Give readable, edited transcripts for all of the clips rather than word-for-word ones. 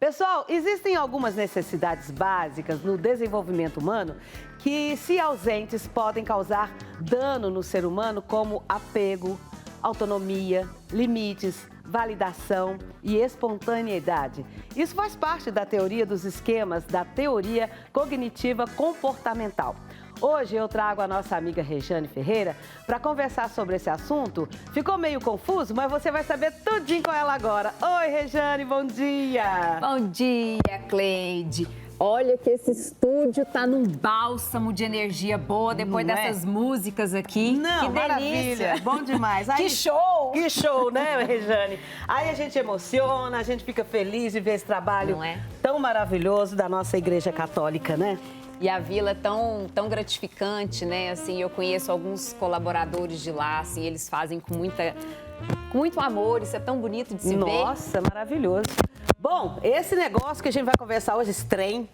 Pessoal, existem algumas necessidades básicas no desenvolvimento humano que, se ausentes, podem causar dano no ser humano, como apego, autonomia, limites, validação e espontaneidade. Isso faz parte da teoria dos esquemas da teoria cognitiva comportamental. Hoje eu trago a nossa amiga Rejane Ferreira para conversar sobre esse assunto. Ficou meio confuso, mas você vai saber tudinho com ela agora. Oi, Rejane, bom dia! Bom dia, Cleide! Olha que esse estúdio tá num bálsamo de energia boa depois dessas músicas aqui. Não, que maravilha, delícia! bom demais. Aí, que show! Que show, né, Rejane? Aí a gente emociona, a gente fica feliz de ver esse trabalho tão maravilhoso da nossa Igreja Católica, né? E a vila é tão gratificante, né? Assim, eu conheço alguns colaboradores de lá, assim, eles fazem com muito amor, isso é tão bonito de se ver. Nossa, maravilhoso. Bom, esse negócio que a gente vai conversar hoje, esse trem,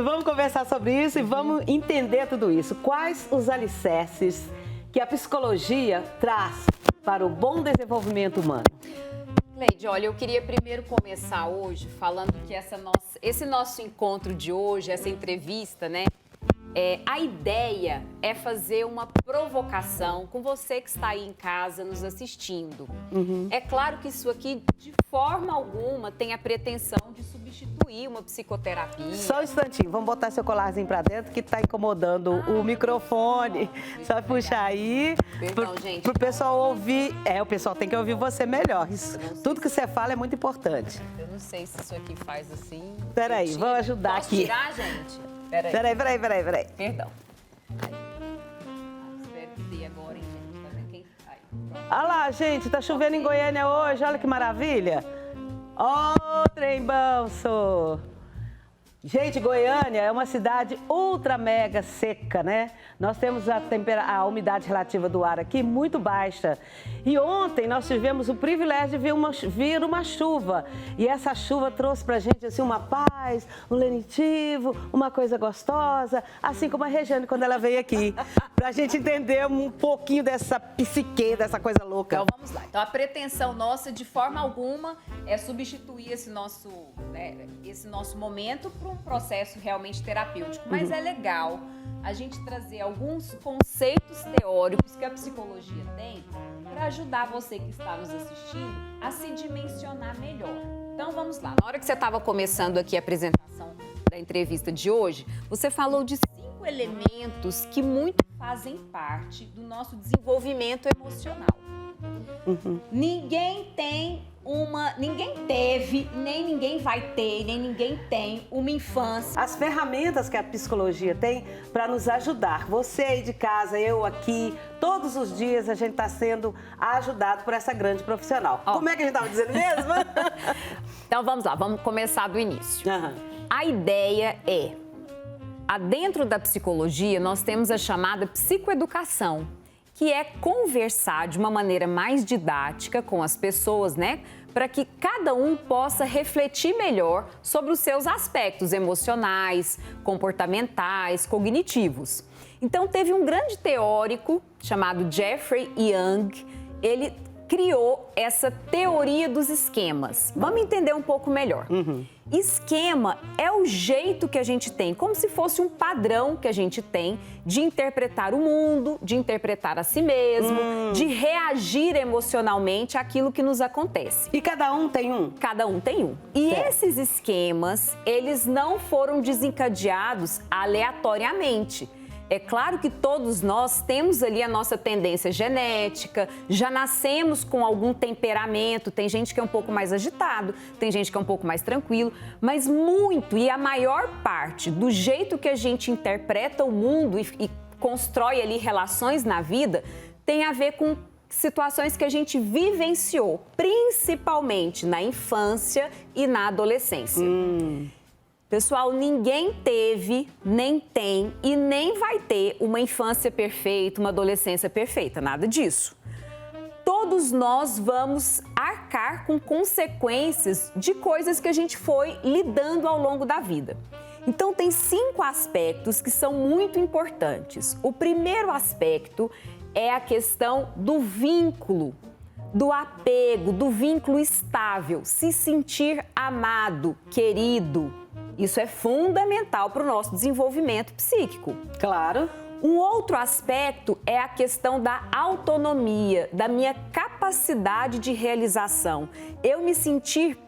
vamos conversar sobre isso e vamos entender tudo isso. Quais os alicerces que a psicologia traz para o bom desenvolvimento humano? Cleide, olha, eu queria primeiro começar hoje falando que esse nosso encontro de hoje, essa entrevista, né? A ideia é fazer uma provocação com você que está aí em casa nos assistindo. É claro que isso aqui, de forma alguma, tem a pretensão de substituir uma psicoterapia. Só um instantinho, vamos botar seu colarzinho para dentro que está incomodando o microfone. Só puxar aí, para o pessoal ouvir. O pessoal tem que ouvir você melhor. Tudo que você fala é muito importante. Eu não sei se isso aqui faz assim. Peraí, vou ajudar Posso aqui. tirar, gente? Peraí. Perdão. Espero que dê agora, hein, gente? Tá vendo quem? Olha lá, gente, tá chovendo em Goiânia hoje, olha que maravilha. Ó, trem balso. Gente, Goiânia é uma cidade ultra mega seca, né? Nós temos a umidade relativa do ar aqui muito baixa. E ontem nós tivemos o privilégio de vir uma chuva. E essa chuva trouxe pra gente assim uma paz, um lenitivo, uma coisa gostosa, assim como a Rejane quando ela veio aqui. Pra gente entender um pouquinho dessa psique, dessa coisa louca. Então vamos lá. Então a pretensão nossa, de forma alguma, é substituir esse nosso momento para um processo realmente terapêutico. Mas é legal a gente trazer alguns conceitos teóricos que a psicologia tem para ajudar você que está nos assistindo a se dimensionar melhor. Então vamos lá. Na hora que você estava começando aqui a apresentação da entrevista de hoje, você falou de 5 elementos que muito fazem parte do nosso desenvolvimento emocional. Ninguém teve, nem ninguém vai ter, nem ninguém tem uma infância. As ferramentas que a psicologia tem para nos ajudar. Você aí de casa, eu aqui, todos os dias a gente está sendo ajudado por essa grande profissional. Como é que a gente estava dizendo mesmo? Então vamos lá, vamos começar do início. A ideia dentro da psicologia, nós temos a chamada psicoeducação, que é conversar de uma maneira mais didática com as pessoas, né? Para que cada um possa refletir melhor sobre os seus aspectos emocionais, comportamentais, cognitivos. Então, teve um grande teórico chamado Jeffrey Young, ele criou essa teoria dos esquemas. Vamos entender um pouco melhor. Esquema é o jeito que a gente tem, como se fosse um padrão que a gente tem de interpretar o mundo, de interpretar a si mesmo, de reagir emocionalmente àquilo que nos acontece. E cada um tem um? Cada um tem um. E esses esquemas, eles não foram desencadeados aleatoriamente. É claro que todos nós temos ali a nossa tendência genética, já nascemos com algum temperamento, tem gente que é um pouco mais agitado, tem gente que é um pouco mais tranquilo, mas muito e a maior parte do jeito que a gente interpreta o mundo e constrói ali relações na vida tem a ver com situações que a gente vivenciou, principalmente na infância e na adolescência. Pessoal, ninguém teve, nem tem e nem vai ter uma infância perfeita, uma adolescência perfeita, nada disso. Todos nós vamos arcar com consequências de coisas que a gente foi lidando ao longo da vida. Então, tem 5 aspectos que são muito importantes. O primeiro aspecto é a questão do vínculo. do apego, do vínculo estável, se sentir amado, querido. Isso é fundamental para o nosso desenvolvimento psíquico. Claro. Um outro aspecto é a questão da autonomia, da minha capacidade de realização. Eu me sentir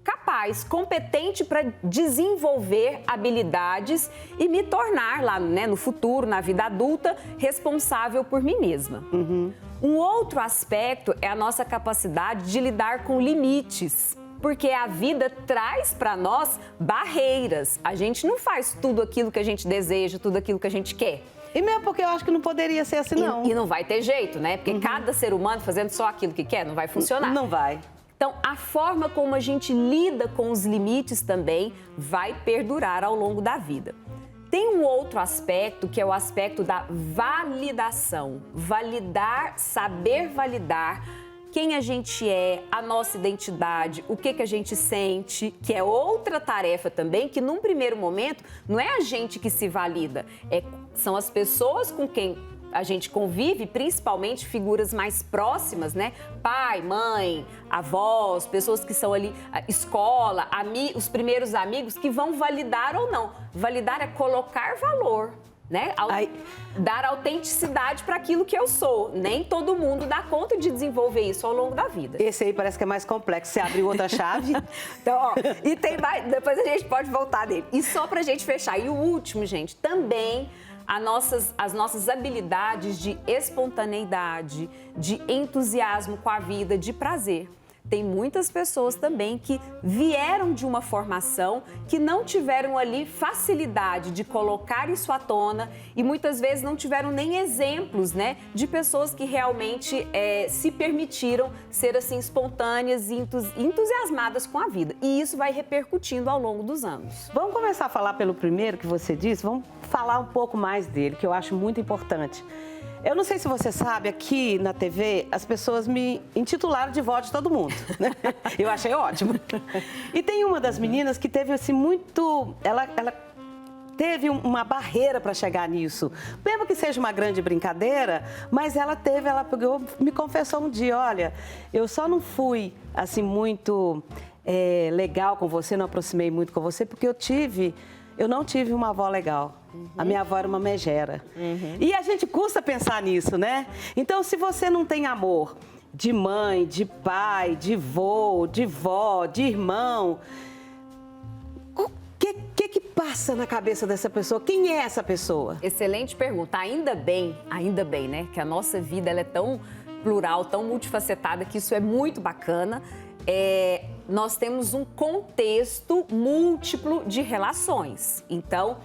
capaz, competente para desenvolver habilidades e me tornar lá, né, no futuro, na vida adulta, responsável por mim mesma. Um outro aspecto é a nossa capacidade de lidar com limites, porque a vida traz para nós barreiras. A gente não faz tudo aquilo que a gente deseja, tudo aquilo que a gente quer. E mesmo porque eu acho que não poderia ser assim, não. E não vai ter jeito, né? Porque cada ser humano fazendo só aquilo que quer não vai funcionar. Não vai. Então, a forma como a gente lida com os limites também vai perdurar ao longo da vida. Tem um outro aspecto que é o aspecto da validação. Validar, saber validar quem a gente é, a nossa identidade, o que a gente sente, que é outra tarefa também, que num primeiro momento não é a gente que se valida, são as pessoas com quem a gente convive, principalmente figuras mais próximas, né? Pai, mãe, avós, pessoas que são ali, escola, os primeiros amigos que vão validar ou não. Validar é colocar valor, né? Dar autenticidade para aquilo que eu sou. Nem todo mundo dá conta de desenvolver isso ao longo da vida. Esse aí parece que é mais complexo. Você abriu outra chave. Então, ó, e tem mais, depois a gente pode voltar nele. E só pra gente fechar. E o último, gente, também as nossas habilidades de espontaneidade, de entusiasmo com a vida, de prazer. Tem muitas pessoas também que vieram de uma formação que não tiveram ali facilidade de colocar isso à tona e muitas vezes não tiveram nem exemplos, né, de pessoas que realmente se permitiram ser assim espontâneas e entusiasmadas com a vida. E isso vai repercutindo ao longo dos anos. Vamos começar a falar pelo primeiro que você disse? Vamos falar um pouco mais dele, que eu acho muito importante. Eu não sei se você sabe, aqui na TV, as pessoas me intitularam de vó de todo mundo, né? Eu achei ótimo. E tem uma das meninas que teve, assim, muito... Ela teve uma barreira para chegar nisso. Mesmo que seja uma grande brincadeira, mas ela pegou, me confessou um dia, olha, eu só não fui, assim, muito legal com você, não aproximei muito com você, porque eu não tive uma avó legal. A minha avó era uma megera. E a gente custa pensar nisso, né? Então, se você não tem amor de mãe, de pai, de vô, de vó, de irmão, o que passa na cabeça dessa pessoa? Quem é essa pessoa? Excelente pergunta. Ainda bem, né? Que a nossa vida ela é tão plural, tão multifacetada, que isso é muito bacana. Nós temos um contexto múltiplo de relações. Então,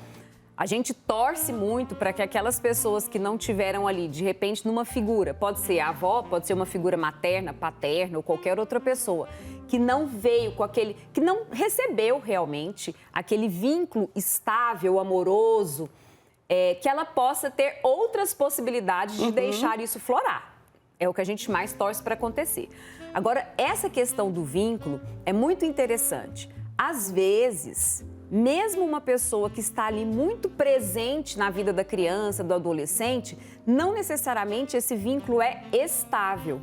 a gente torce muito para que aquelas pessoas que não tiveram ali, de repente, numa figura, pode ser a avó, pode ser uma figura materna, paterna ou qualquer outra pessoa, que não veio com aquele, que não recebeu realmente aquele vínculo estável, amoroso, que ela possa ter outras possibilidades de deixar isso florar. É o que a gente mais torce para acontecer. Agora, essa questão do vínculo é muito interessante. Às vezes, mesmo uma pessoa que está ali muito presente na vida da criança, do adolescente, não necessariamente esse vínculo é estável.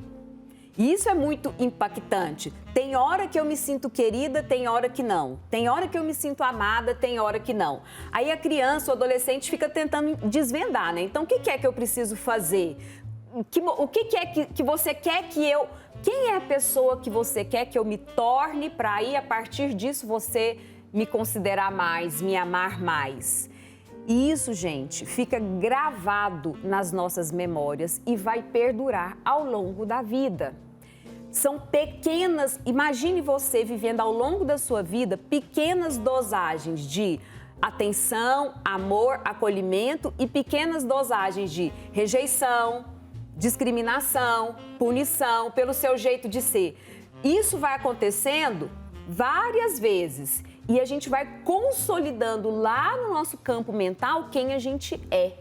E isso é muito impactante. Tem hora que eu me sinto querida, tem hora que não. Tem hora que eu me sinto amada, tem hora que não. Aí a criança, o adolescente fica tentando desvendar, né? Então, o que é que eu preciso fazer? O que é que você quer que eu... Quem é a pessoa que você quer que eu me torne para aí, a partir disso, você me considerar mais, me amar mais? E isso, gente, fica gravado nas nossas memórias e vai perdurar ao longo da vida. São pequenas, imagine você vivendo ao longo da sua vida pequenas dosagens de atenção, amor, acolhimento e pequenas dosagens de rejeição, discriminação, punição pelo seu jeito de ser. Isso vai acontecendo várias vezes e a gente vai consolidando lá no nosso campo mental quem a gente é.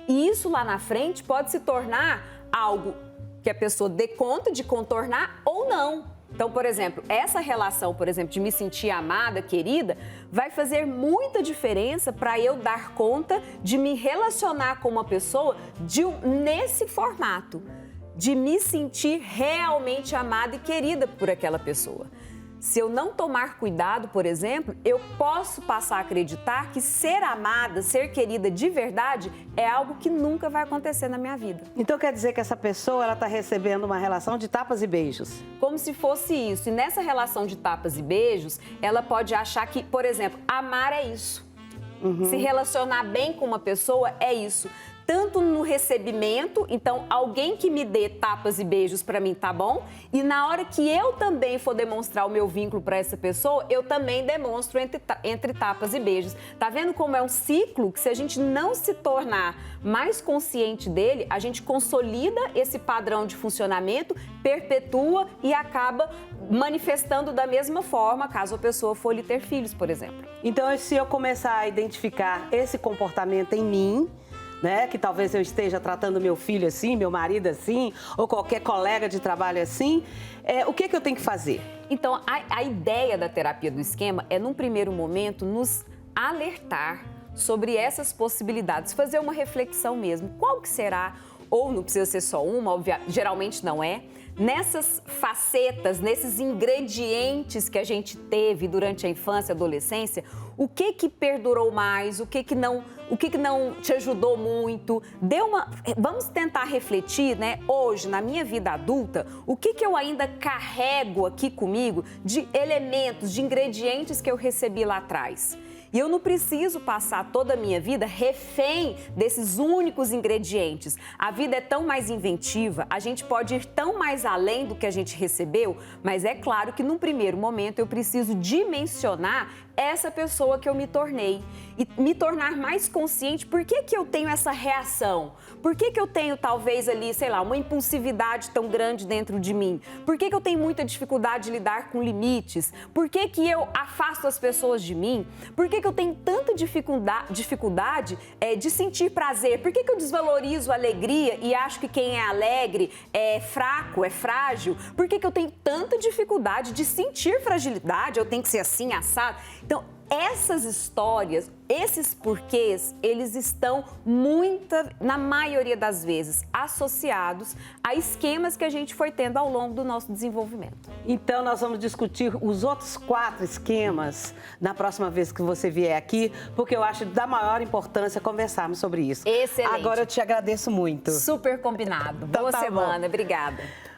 E isso lá na frente pode se tornar algo que a pessoa dê conta de contornar ou não. Então, por exemplo, essa relação, por exemplo, de me sentir amada, querida, vai fazer muita diferença para eu dar conta de me relacionar com uma pessoa nesse formato. de me sentir realmente amada e querida por aquela pessoa. Se eu não tomar cuidado, por exemplo, eu posso passar a acreditar que ser amada, ser querida de verdade é algo que nunca vai acontecer na minha vida. Então quer dizer que essa pessoa ela está recebendo uma relação de tapas e beijos? Como se fosse isso. E nessa relação de tapas e beijos, ela pode achar que, por exemplo, amar é isso. Se relacionar bem com uma pessoa é isso. Tanto no recebimento, então alguém que me dê tapas e beijos para mim tá bom, e na hora que eu também for demonstrar o meu vínculo para essa pessoa, eu também demonstro entre tapas e beijos. Tá vendo como é um ciclo que, se a gente não se tornar mais consciente dele, a gente consolida esse padrão de funcionamento, perpetua e acaba manifestando da mesma forma caso a pessoa for lhe ter filhos, por exemplo. Então, se eu começar a identificar esse comportamento em mim, né, que talvez eu esteja tratando meu filho assim, meu marido assim, ou qualquer colega de trabalho assim, o que eu tenho que fazer? Então, a ideia da terapia do esquema é, num primeiro momento, nos alertar sobre essas possibilidades, fazer uma reflexão mesmo. Qual que será? Ou não precisa ser só uma, geralmente não é. Nessas facetas, nesses ingredientes que a gente teve durante a infância e adolescência, o que perdurou mais, o que não te ajudou muito? Vamos tentar refletir, né, hoje, na minha vida adulta, o que eu ainda carrego aqui comigo de elementos, de ingredientes que eu recebi lá atrás. E eu não preciso passar toda a minha vida refém desses únicos ingredientes. A vida é tão mais inventiva, a gente pode ir tão mais além do que a gente recebeu, mas é claro que num primeiro momento eu preciso dimensionar essa pessoa que eu me tornei e me tornar mais consciente. Por que eu tenho essa reação? Por que eu tenho talvez ali, sei lá, uma impulsividade tão grande dentro de mim? Por que eu tenho muita dificuldade de lidar com limites? Por que eu afasto as pessoas de mim? Por que eu tenho tanta dificuldade de sentir prazer? Por que eu desvalorizo a alegria e acho que quem é alegre é fraco, é frágil? Por que eu tenho tanta dificuldade de sentir fragilidade? Eu tenho que ser assim, assado? Então, essas histórias, esses porquês, eles estão na maioria das vezes, associados a esquemas que a gente foi tendo ao longo do nosso desenvolvimento. Então, nós vamos discutir os outros 4 esquemas na próxima vez que você vier aqui, porque eu acho da maior importância conversarmos sobre isso. Excelente. Agora eu te agradeço muito. Super combinado. Boa semana. Obrigada.